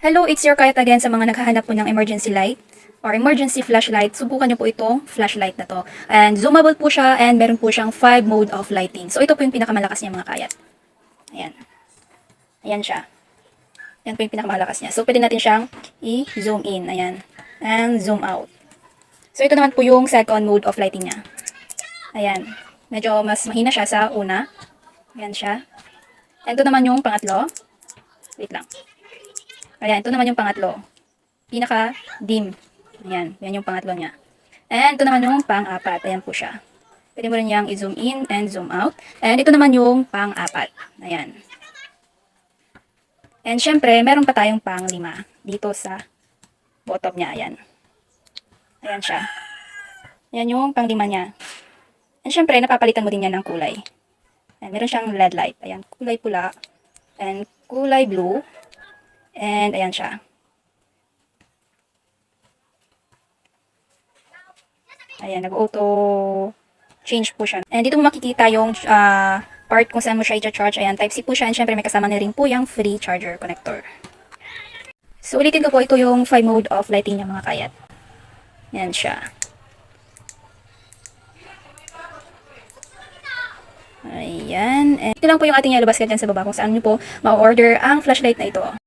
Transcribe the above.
Hello, it's your Kayat again sa mga naghahanap po ng emergency light or emergency flashlight. Subukan nyo po itong flashlight na to. And zoomable po siya and meron po siyang 5 mode of lighting. So ito po yung pinakamalakas niya mga Kayat. Ayan. Ayan siya. Yan po yung pinakamalakas niya. So pwede natin siyang i-zoom in. Ayan. And zoom out. So ito naman po yung second mode of lighting niya. Ayan. Medyo mas mahina siya sa una. Ayan siya. And ito naman yung pangatlo. Wait lang. Ayan, ito naman yung pangatlo. Pinaka-dim. Ayan, yan yung pangatlo niya. And ito naman yung pang-apat. Ayan po siya. Pwede mo rin niyang i-zoom in and zoom out. And ito naman yung pang-apat. Ayan. And syempre, meron pa tayong pang-lima dito sa bottom niya. Ayan. Ayan siya. Ayan yung pang-lima niya. And syempre, napapalitan mo din yan ng kulay. Ayan, meron siyang LED light. Ayan, kulay pula. And kulay blue. And ayan siya. Ayan, nag-auto change po siya. And dito mo makikita yung part kung saan mo siya i-charge. Ayan, Type-C po siya. And syempre may kasama na rin po yung free charger connector. So ulitin ko po, ito yung 5 mode of lighting niya mga Kayat. Ayan siya. Ayan. And ito lang po yung ating yellow basket dyan sa baba kung saan nyo po ma-order ang flashlight na ito.